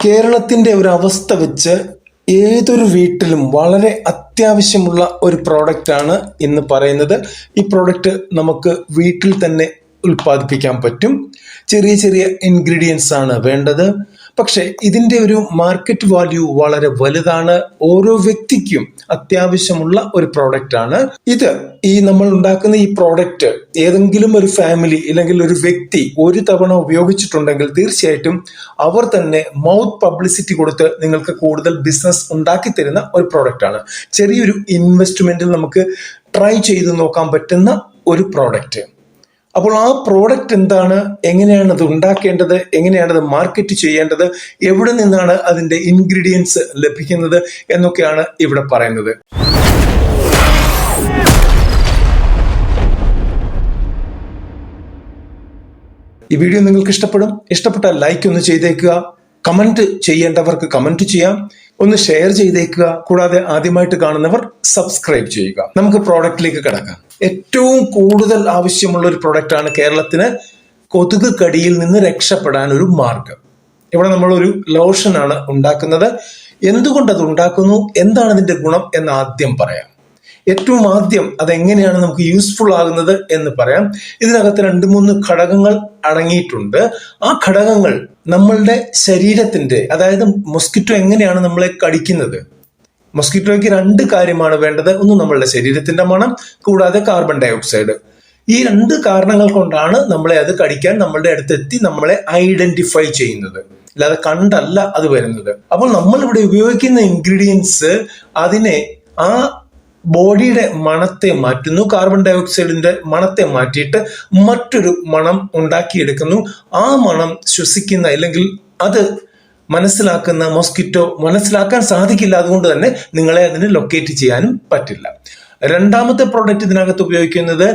കേരളത്തിൻ്റെ ഒരു അവസ്ഥ വെച്ച് ഏതൊരു വീട്ടിലും വളരെ അത്യാവശ്യമുള്ള ഒരു പ്രോഡക്റ്റാണ് ഇന്ന് പറയുന്നത്. ഈ പ്രോഡക്റ്റ് നമുക്ക് വീട്ടിൽ തന്നെ ഉൽപ്പാദിപ്പിക്കാൻ പറ്റും. ചെറിയ ചെറിയ ഇൻഗ്രീഡിയൻസ് ആണ് വേണ്ടത്. പക്ഷെ ഇതിൻ്റെ ഒരു മാർക്കറ്റ് വാല്യൂ വളരെ വലുതാണ്. ഓരോ വ്യക്തിക്കും അത്യാവശ്യമുള്ള ഒരു പ്രോഡക്റ്റ് ആണ് ഇത്. നമ്മൾ ഉണ്ടാക്കുന്ന ഈ പ്രോഡക്റ്റ് ഏതെങ്കിലും ഒരു ഫാമിലി അല്ലെങ്കിൽ ഒരു വ്യക്തി ഒരു തവണ ഉപയോഗിച്ചിട്ടുണ്ടെങ്കിൽ തീർച്ചയായിട്ടും അവർ തന്നെ മൗത്ത് പബ്ലിസിറ്റി കൊടുത്ത് നിങ്ങൾക്ക് കൂടുതൽ ബിസിനസ് ഉണ്ടാക്കി തരുന്ന ഒരു പ്രോഡക്റ്റ് ആണ്. ചെറിയൊരു ഇൻവെസ്റ്റ്മെന്റിൽ നമുക്ക് ട്രൈ ചെയ്ത് നോക്കാൻ പറ്റുന്ന ഒരു പ്രോഡക്റ്റ്. അപ്പോൾ ആ പ്രോഡക്റ്റ് എന്താണ്, എങ്ങനെയാണ് അത് ഉണ്ടാക്കേണ്ടത്, എങ്ങനെയാണ് അത് മാർക്കറ്റ് ചെയ്യേണ്ടത്, എവിടെ നിന്നാണ് അതിൻ്റെ ഇൻഗ്രീഡിയൻസ് ലഭിക്കുന്നത് എന്നൊക്കെയാണ് ഇവിടെ പറയുന്നത്. ഈ വീഡിയോ നിങ്ങൾക്ക് ഇഷ്ടപ്പെട്ടാൽ ലൈക്ക് ഒന്ന് ചെയ്തേക്കുക. കമന്റ് ചെയ്യേണ്ടവർക്ക് കമന്റ് ചെയ്യാം. ഒന്ന് ഷെയർ ചെയ്തേക്കുക. കൂടാതെ ആദ്യമായിട്ട് കാണുന്നവർ സബ്സ്ക്രൈബ് ചെയ്യുക. നമുക്ക് പ്രോഡക്റ്റിലേക്ക് കിടക്കാം. ഏറ്റവും കൂടുതൽ ആവശ്യമുള്ള ഒരു പ്രോഡക്റ്റാണ് കേരളത്തിന് കൊതുക് കടിയിൽ നിന്ന് രക്ഷപ്പെടാൻ ഒരു മാർഗം. ഇവിടെ നമ്മളൊരു ലോഷനാണ് ഉണ്ടാക്കുന്നത്. എന്തുകൊണ്ട് അത് ഉണ്ടാക്കുന്നു, എന്താണ് അതിന്റെ ഗുണം എന്ന് ആദ്യം പറയാം. ഏറ്റവും ആദ്യം അതെങ്ങനെയാണ് നമുക്ക് യൂസ്ഫുൾ ആകുന്നത് എന്ന് പറയാം. ഇതിനകത്ത് 2-3 ഘടകങ്ങൾ അടങ്ങിയിട്ടുണ്ട്. ആ ഘടകങ്ങൾ നമ്മളുടെ ശരീരത്തിന്റെ, അതായത് മൊസ്കിറ്റോ എങ്ങനെയാണ് നമ്മളെ കടിക്കുന്നത്. മൊസ്കിറ്റോയ്ക്ക് 2 കാര്യമാണ് വേണ്ടത്. ഒന്ന് നമ്മളുടെ ശരീരത്തിന്റെ മണം, കൂടാതെ കാർബൺ ഡൈ ഓക്സൈഡ്. ഈ 2 കാരണങ്ങൾ കൊണ്ടാണ് നമ്മളെ അത് കടിക്കാൻ നമ്മളുടെ അടുത്തെത്തി നമ്മളെ ഐഡന്റിഫൈ ചെയ്യുന്നത്. അല്ലാതെ കണ്ടല്ല അത് വരുന്നത്. അപ്പോൾ നമ്മൾ ഇവിടെ ഉപയോഗിക്കുന്ന ഇൻഗ്രീഡിയൻസ് അതിനെ ആ ബോഡിയുടെ മണത്തെ മാറ്റുന്നു. കാർബൺ ഡൈ ഓക്സൈഡിന്റെ മണത്തെ മാറ്റിയിട്ട് മറ്റൊരു മണം ഉണ്ടാക്കിയെടുക്കുന്നു. ആ മണം ശ്വസിക്കുന്ന അല്ലെങ്കിൽ അത് മനസ്സിലാക്കുന്ന മൊസ്കിറ്റോ മനസ്സിലാക്കാൻ സാധിക്കില്ല. അതുകൊണ്ട് തന്നെ നിങ്ങളെ അതിന് ലൊക്കേറ്റ് ചെയ്യാനും പറ്റില്ല. രണ്ടാമത്തെ പ്രോഡക്റ്റ് ഇതിനകത്ത് ഉപയോഗിക്കുന്നത്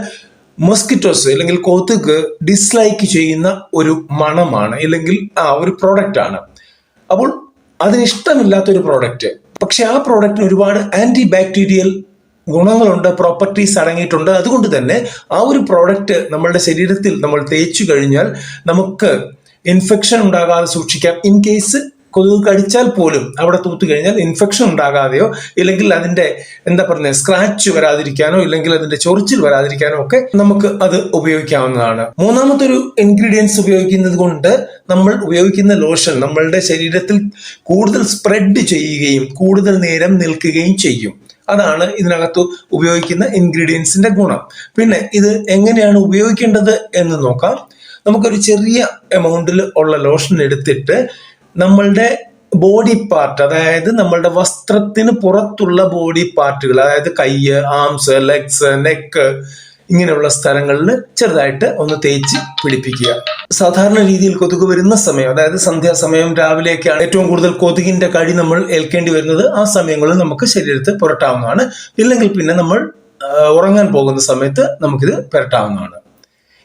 മൊസ്കിറ്റോസ് അല്ലെങ്കിൽ കൊതുക് ഡിസ്ലൈക്ക് ചെയ്യുന്ന ഒരു മണമാണ്, അല്ലെങ്കിൽ ഒരു പ്രോഡക്റ്റ് ആണ്. അപ്പോൾ അതിനിഷ്ടമില്ലാത്തൊരു പ്രോഡക്റ്റ്. പക്ഷെ ആ പ്രോഡക്റ്റിന് ഒരുപാട് ആന്റി ബാക്ടീരിയൽ ഗുണങ്ങളുണ്ട്, പ്രോപ്പർട്ടീസ് അടങ്ങിയിട്ടുണ്ട്. അതുകൊണ്ട് തന്നെ ആ ഒരു പ്രോഡക്റ്റ് നമ്മളുടെ ശരീരത്തിൽ നമ്മൾ തേച്ചു കഴിഞ്ഞാൽ നമുക്ക് ഇൻഫെക്ഷൻ ഉണ്ടാകാതെ സൂക്ഷിക്കാം. ഇൻ കേസ് കൊതുക് കടിച്ചാൽ പോലും അവിടെ തൂത്തു കഴിഞ്ഞാൽ ഇൻഫെക്ഷൻ ഉണ്ടാകാതെയോ ഇല്ലെങ്കിൽ അതിന്റെ സ്ക്രാച്ച് വരാതിരിക്കാനോ ഇല്ലെങ്കിൽ അതിന്റെ ചൊറിച്ചിൽ വരാതിരിക്കാനോ ഒക്കെ നമുക്ക് അത് ഉപയോഗിക്കാവുന്നതാണ്. മൂന്നാമത്തെ ഒരു ഇൻഗ്രീഡിയൻസ് ഉപയോഗിക്കുന്നത് കൊണ്ട് നമ്മൾ ഉപയോഗിക്കുന്ന ലോഷൻ നമ്മളുടെ ശരീരത്തിൽ കൂടുതൽ സ്പ്രെഡ് ചെയ്യുകയും കൂടുതൽ നേരം നിൽക്കുകയും ചെയ്യും. അതാണ് ഇതിനകത്ത് ഉപയോഗിക്കുന്ന ഇൻഗ്രീഡിയൻസിന്റെ ഗുണം. പിന്നെ ഇത് എങ്ങനെയാണ് ഉപയോഗിക്കേണ്ടത് എന്ന് നോക്കാം. നമുക്കൊരു ചെറിയ എമൗണ്ടിൽ ഉള്ള ലോഷൻ എടുത്തിട്ട് നമ്മളുടെ ബോഡി പാർട്ട്, അതായത് നമ്മളുടെ വസ്ത്രത്തിന് പുറത്തുള്ള ബോഡി പാർട്ടുകൾ, അതായത് കൈയ്യ്, ആംസ്, ലെഗ്സ്, നെക്ക്, ഇങ്ങനെയുള്ള സ്ഥലങ്ങളിൽ ചെറുതായിട്ട് ഒന്ന് തേച്ച് പിടിപ്പിക്കുക. സാധാരണ രീതിയിൽ കൊതുക് വരുന്ന സമയം, അതായത് സന്ധ്യാസമയം, രാവിലെയൊക്കെയാണ് ഏറ്റവും കൂടുതൽ കൊതുകിന്റെ കടി നമ്മൾ ഏൽക്കേണ്ടി വരുന്നത്. ആ സമയങ്ങളിൽ നമുക്ക് ശരീരത്തിൽ പുരട്ടാവുന്നതാണ്. ഇല്ലെങ്കിൽ പിന്നെ നമ്മൾ ഉറങ്ങാൻ പോകുന്ന സമയത്ത് നമുക്കിത് പുരട്ടാവുന്നതാണ്.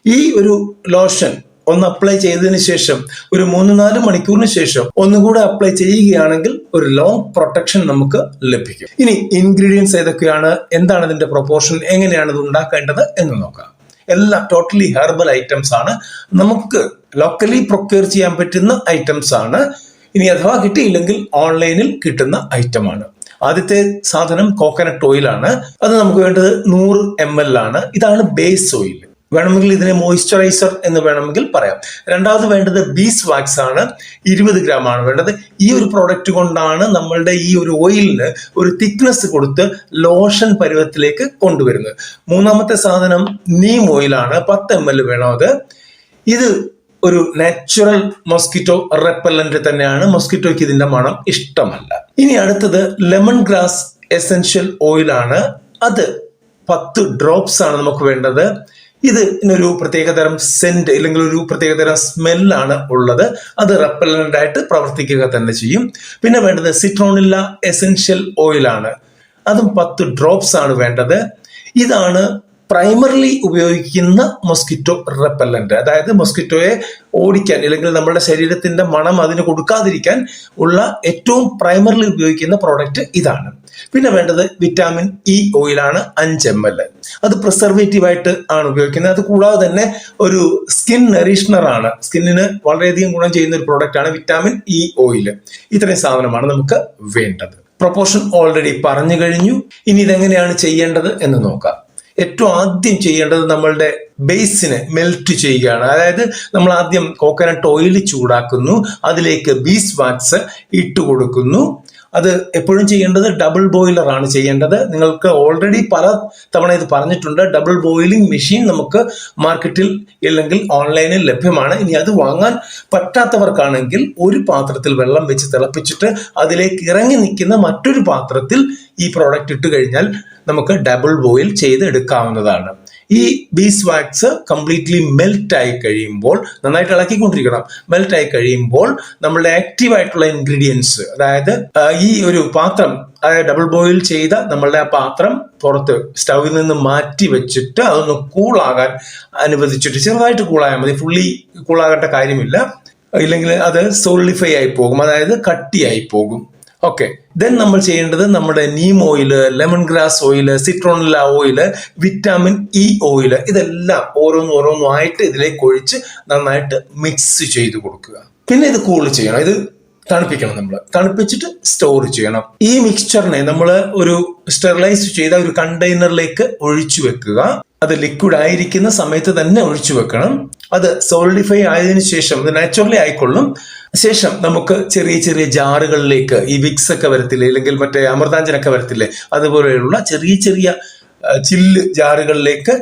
ഈ ഒരു ലോഷൻ ഒന്ന് അപ്ലൈ ചെയ്തതിന് ശേഷം ഒരു 3-4 മണിക്കൂറിന് ശേഷം ഒന്നുകൂടെ അപ്ലൈ ചെയ്യുകയാണെങ്കിൽ ഒരു ലോങ് പ്രൊട്ടക്ഷൻ നമുക്ക് ലഭിക്കും. ഇനി ഇൻഗ്രീഡിയൻസ് ഏതൊക്കെയാണ്, എന്താണ് ഇതിന്റെ പ്രൊപ്പോർഷൻ, എങ്ങനെയാണ് ഇത് ഉണ്ടാക്കേണ്ടത് എന്ന് നോക്കാം. എല്ലാം ടോട്ടലി ഹെർബൽ ഐറ്റംസ് ആണ്. നമുക്ക് ലോക്കലി പ്രൊക്യൂർ ചെയ്യാൻ പറ്റുന്ന ഐറ്റംസ് ആണ്. ഇനി അഥവാ കിട്ടിയില്ലെങ്കിൽ ഓൺലൈനിൽ കിട്ടുന്ന ഐറ്റമാണ്. ആദ്യത്തെ സാധനം കോക്കനട്ട് ഓയിൽ ആണ്. അത് നമുക്ക് വേണ്ടത് 100 ml ആണ്. ഇതാണ് ബേസ് ഓയിൽ. വേണമെങ്കിൽ ഇതിനെ മോയ്സ്ചറൈസർ എന്ന് വേണമെങ്കിൽ പറയാം. രണ്ടാമത് വേണ്ടത് ബീസ് വാക്സ് ആണ്. 20 ഗ്രാം ആണ് വേണ്ടത്. ഈ ഒരു പ്രോഡക്റ്റ് കൊണ്ടാണ് നമ്മളുടെ ഈ ഒരു ഓയിലിന് ഒരു തിക്നെസ് കൊടുത്ത് ലോഷൻ പരുവത്തിലേക്ക് കൊണ്ടുവരുന്നത്. മൂന്നാമത്തെ സാധനം നീം ഓയിലാണ്. 10 ml വേണം അത്. ഇത് ഒരു നാച്ചുറൽ മൊസ്കിറ്റോ റെപ്പല്ലന്റ് തന്നെയാണ്. മൊസ്കിറ്റോയ്ക്ക് ഇതിന്റെ മണം ഇഷ്ടമല്ല. ഇനി അടുത്തത് ലെമൺ ഗ്രാസ് എസെൻഷ്യൽ ഓയിലാണ്. അത് 10 ഡ്രോപ്സ് ആണ് നമുക്ക് വേണ്ടത്. ഇതിനൊരു പ്രത്യേകതരം സെന്റ് അല്ലെങ്കിൽ ഒരു പ്രത്യേകതരം സ്മെല്ലാണ് ഉള്ളത്. അത് റെപ്പല്ലന്റ് ആയിട്ട് പ്രവർത്തിക്കുക തന്നെ ചെയ്യും. പിന്നെ വേണ്ടത് സിട്രോണില്ല എസെൻഷ്യൽ ഓയിലാണ്. അതും 10 ഡ്രോപ്സ് ആണ് വേണ്ടത്. ഇതാണ് പ്രൈമറിലി ഉപയോഗിക്കുന്ന മൊസ്കിറ്റോ റെപ്പല്ലന്റ്. അതായത് മൊസ്കിറ്റോയെ ഓടിക്കാൻ അല്ലെങ്കിൽ നമ്മുടെ ശരീരത്തിന്റെ മണം അതിന് കൊടുക്കാതിരിക്കാൻ ഉള്ള ഏറ്റവും പ്രൈമറിലി ഉപയോഗിക്കുന്ന പ്രോഡക്റ്റ് ഇതാണ്. പിന്നെ വേണ്ടത് വിറ്റാമിൻ ഇ ഓയിലാണ് 5 ml. അത് പ്രിസർവേറ്റീവ് ആയിട്ട് ആണ് ഉപയോഗിക്കുന്നത്. അത് കൂടാതെ തന്നെ ഒരു സ്കിൻ നറീഷണർ ആണ്, സ്കിന്നിന് വളരെയധികം ഗുണം ചെയ്യുന്ന ഒരു പ്രോഡക്റ്റ് ആണ് വിറ്റാമിൻ ഇ ഓയിൽ. ഇത്രയും സാധനമാണ് നമുക്ക് വേണ്ടത്. പ്രൊപ്പോർഷൻ ഓൾറെഡി പറഞ്ഞു കഴിഞ്ഞു. ഇനി ഇതെങ്ങനെയാണ് ചെയ്യേണ്ടത് എന്ന് നോക്കാം. ഏറ്റവും ആദ്യം ചെയ്യേണ്ടത് നമ്മളുടെ ബേസിനെ മെൽറ്റ് ചെയ്യുകയാണ്. അതായത് നമ്മൾ ആദ്യം കോക്കനട്ട് ഓയിൽ ചൂടാക്കുന്നു, അതിലേക്ക് ബീസ് വാക്സ് ഇട്ട് കൊടുക്കുന്നു. അത് എപ്പോഴും ചെയ്യേണ്ടത് ഡബിൾ ബോയിലർ ആണ് ചെയ്യേണ്ടത്. നിങ്ങൾക്ക് ഓൾറെഡി പല തവണ ഇത് പറഞ്ഞിട്ടുണ്ട്. ഡബിൾ ബോയിലിംഗ് മെഷീൻ നമുക്ക് മാർക്കറ്റിൽ ഇല്ലെങ്കിൽ ഓൺലൈനിൽ ലഭ്യമാണ്. ഇനി അത് വാങ്ങാൻ പറ്റാത്തവർക്കാണെങ്കിൽ ഒരു പാത്രത്തിൽ വെള്ളം വെച്ച് തിളപ്പിച്ചിട്ട് അതിലേക്ക് ഇറങ്ങി നിൽക്കുന്ന മറ്റൊരു പാത്രത്തിൽ ഈ പ്രോഡക്റ്റ് ഇട്ട് കഴിഞ്ഞാൽ നമുക്ക് ഡബിൾ ബോയിൽ ചെയ്ത് എടുക്കാവുന്നതാണ്. ഈ ബീസ് വാക്സ് കംപ്ലീറ്റ്ലി മെൽറ്റ് ആയി കഴിയുമ്പോൾ, നന്നായിട്ട് ഇളക്കിക്കൊണ്ടിരിക്കണം, മെൽറ്റ് ആയി കഴിയുമ്പോൾ നമ്മളുടെ ആക്റ്റീവ് ആയിട്ടുള്ള ഇൻഗ്രീഡിയൻസ്, അതായത് ഈ ഒരു പാത്രം, അതായത് ഡബിൾ ബോയിൽ ചെയ്ത നമ്മളുടെ ആ പാത്രം പുറത്ത് സ്റ്റൗവിൽ നിന്ന് മാറ്റി വെച്ചിട്ട് അതൊന്ന് കൂളാകാൻ അനുവദിച്ചിട്ട്, ചെറുതായിട്ട് കൂളായാൽ മതി, ഫുള്ളി കൂളാകേണ്ട കാര്യമില്ല, ഇല്ലെങ്കിൽ അത് സോളിഡിഫൈ ആയി പോകും, അതായത് കട്ടിയായി പോകും. ഓക്കെ, ദെൻ നമ്മൾ ചെയ്യേണ്ടത് നമ്മുടെ neem oil, lemon grass oil, citronella oil, vitamin E oil, ഇതെല്ലാം ഓരോന്നും ആയിട്ട് ഇതിലേക്ക് ഒഴിച്ച് നന്നായിട്ട് മിക്സ് ചെയ്ത് കൊടുക്കുക. പിന്നെ ഇത് കൂൾ ചെയ്യണം, ഇത് തണുപ്പിക്കണം. നമ്മൾ തണുപ്പിച്ചിട്ട് സ്റ്റോർ ചെയ്യണം. ഈ മിക്സ്ചറിനെ നമ്മൾ ഒരു സ്റ്റെറിലൈസ് ചെയ്ത ഒരു കണ്ടെയ്നറിലേക്ക് ഒഴിച്ചു വെക്കുക. അത് ലിക്വിഡ് ആയിരിക്കുന്ന സമയത്ത് തന്നെ ഒഴിച്ചു വെക്കണം. അത് സോളിഡിഫൈ ആയതിനു ശേഷം അത് നാച്ചുറലി ആയിക്കൊള്ളും. ശേഷം നമുക്ക് ചെറിയ ചെറിയ ജാറുകളിലേക്ക്, ഈ വിക്സ് ഒക്കെ വരത്തില്ലേ, അല്ലെങ്കിൽ മറ്റേ അമൃതാഞ്ജനൊക്കെ വരത്തില്ലേ, അതുപോലെയുള്ള ചെറിയ ചെറിയ ചില്ല് ജാറുകളിലേക്ക്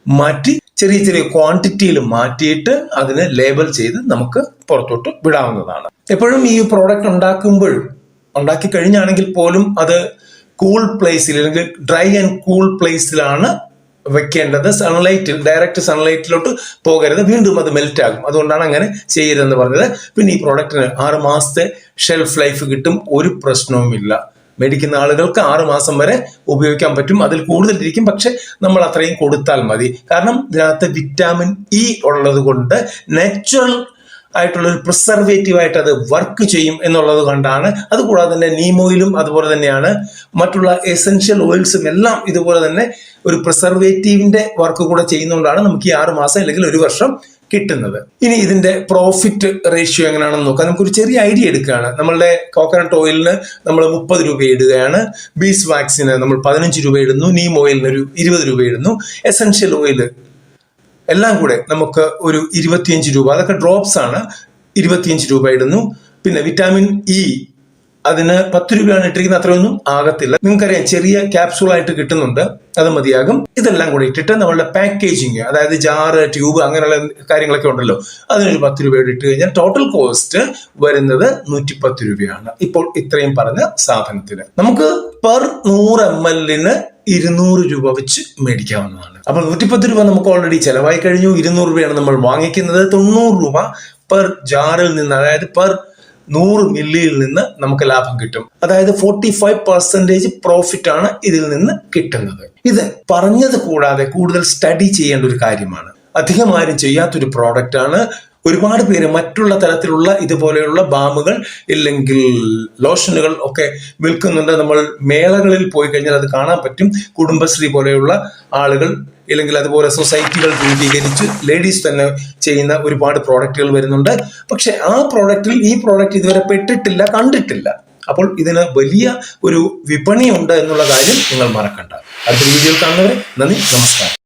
മാറ്റി ചെറിയ ചെറിയ ക്വാണ്ടിറ്റിയിൽ മാറ്റിയിട്ട് അതിന് ലേബൽ ചെയ്ത് നമുക്ക് പുറത്തോട്ട് വിടാവുന്നതാണ്. എപ്പോഴും ഈ പ്രോഡക്റ്റ് ഉണ്ടാക്കി കഴിഞ്ഞാണെങ്കിൽ പോലും അത് കൂൾ പ്ലേസിൽ, അല്ലെങ്കിൽ ഡ്രൈ ആൻഡ് കൂൾ പ്ലേസിലാണ് വെക്കേണ്ടത്. ഡയറക്റ്റ് സൺലൈറ്റിലോട്ട് പോകരുത്, വീണ്ടും അത് മെൽറ്റ് ആകും. അതുകൊണ്ടാണ് അങ്ങനെ ചെയ്യരുതെന്ന് പറഞ്ഞത്. പിന്നെ ഈ പ്രോഡക്റ്റിന് 6 മാസത്തെ ഷെൽഫ് ലൈഫ് കിട്ടും, ഒരു പ്രശ്നവുമില്ല. മേടിക്കുന്ന ആളുകൾക്ക് 6 മാസം വരെ ഉപയോഗിക്കാൻ പറ്റും, അതിൽ കൂടുതൽ ഇരിക്കും, പക്ഷെ നമ്മൾ അത്രയും കൊടുത്താൽ മതി. കാരണം ഇതിനകത്ത് വിറ്റാമിൻ ഇ ഉള്ളത് കൊണ്ട് നാച്ചുറൽ ആയിട്ടുള്ള ഒരു പ്രിസർവേറ്റീവ് ആയിട്ട് അത് വർക്ക് ചെയ്യും എന്നുള്ളത് കൊണ്ടാണ്. അതുകൂടാതെ തന്നെ നീം ഓയിലും അതുപോലെ തന്നെയാണ്, മറ്റുള്ള എസെൻഷ്യൽ ഓയിൽസും എല്ലാം ഇതുപോലെ തന്നെ ഒരു പ്രിസർവേറ്റീവിന്റെ വർക്ക് കൂടെ ചെയ്യുന്നതുകൊണ്ടാണ് നമുക്ക് ഈ 6 മാസം അല്ലെങ്കിൽ 1 വർഷം കിട്ടുന്നത്. ഇനി ഇതിന്റെ പ്രോഫിറ്റ് റേഷ്യോ എങ്ങനെയാണെന്ന് നോക്കാം. നമുക്കൊരു ചെറിയ ഐഡിയ എടുക്കുകയാണ്. നമ്മളുടെ കോക്കനട്ട് ഓയിലിന് നമ്മൾ 30 രൂപ ഇടുകയാണ്, ബീസ് വാക്സിന് നമ്മൾ 15 രൂപ ഇടുന്നു, നീം ഓയിലിന് ഒരു 20 രൂപ ഇടുന്നു, എസെൻഷ്യൽ ഓയിൽ എല്ലാം കൂടെ നമുക്ക് ഒരു 25 രൂപ, അതൊക്കെ ഡ്രോപ്സ് ആണ്, 25 രൂപ ഇടുന്നു. പിന്നെ വിറ്റാമിൻ ഇ അതിന് 10 രൂപയാണ് ഇട്ടിരിക്കുന്നത്, അത്രയൊന്നും ആകത്തില്ല. നിങ്ങൾക്കറിയാം ചെറിയ ക്യാപ്സൂൾ ആയിട്ട് കിട്ടുന്നുണ്ട്, അത് മതിയാകും. ഇതെല്ലാം കൂടെ ഇട്ടിട്ട് നമ്മളുടെ പാക്കേജിങ്, അതായത് ജാറ്, ട്യൂബ്, അങ്ങനെയുള്ള കാര്യങ്ങളൊക്കെ ഉണ്ടല്ലോ, അതിനൊരു 10 രൂപയോട് ഇട്ട് കഴിഞ്ഞാൽ ടോട്ടൽ കോസ്റ്റ് വരുന്നത് 110 രൂപയാണ്. ഇപ്പോൾ ഇത്രയും പറഞ്ഞ സാധനത്തിന് നമുക്ക് പെർ 100 ml 200 രൂപ വെച്ച് മേടിക്കാവുന്നതാണ്. അപ്പോൾ 110 രൂപ നമുക്ക് ഓൾറെഡി ചെലവായി കഴിഞ്ഞു. 200 രൂപയാണ് നമ്മൾ വാങ്ങിക്കുന്നത്. 90 രൂപ പെർ ജാറിൽ നിന്ന്, അതായത് പെർ 100 മില്ലിയിൽ നിന്ന് നമുക്ക് ലാഭം കിട്ടും. അതായത് 45% പ്രോഫിറ്റ് ആണ് ഇതിൽ നിന്ന് കിട്ടുന്നത്. ഇത് പറഞ്ഞത് കൂടാതെ കൂടുതൽ സ്റ്റഡി ചെയ്യേണ്ട ഒരു കാര്യമാണ്. അധികം ആരും ചെയ്യാത്തൊരു പ്രോഡക്റ്റ് ആണ്. ഒരുപാട് പേര് മറ്റുള്ള തരത്തിലുള്ള ഇതുപോലെയുള്ള ബാമുകൾ ഇല്ലെങ്കിൽ ലോഷനുകൾ ഒക്കെ വിൽക്കുന്നുണ്ട്. നമ്മൾ മേളകളിൽ പോയി കഴിഞ്ഞാൽ അത് കാണാൻ പറ്റും. കുടുംബശ്രീ പോലെയുള്ള ആളുകൾ ഇല്ലെങ്കിൽ അതുപോലെ സൊസൈറ്റികൾ രൂപീകരിച്ച് ലേഡീസ് തന്നെ ചെയ്യുന്ന ഒരുപാട് പ്രോഡക്റ്റുകൾ വരുന്നുണ്ട്. പക്ഷെ ആ പ്രോഡക്റ്റിൽ ഈ പ്രോഡക്റ്റ് ഇതുവരെ പെട്ടിട്ടില്ല, കണ്ടിട്ടില്ല. അപ്പോൾ ഇതിന് വലിയ ഒരു വിപണിയുണ്ട് എന്നുള്ള കാര്യം നിങ്ങൾ മറക്കണ്ട. അടുത്ത വീഡിയോയിൽ കാണുന്നവരെ നന്ദി, നമസ്കാരം.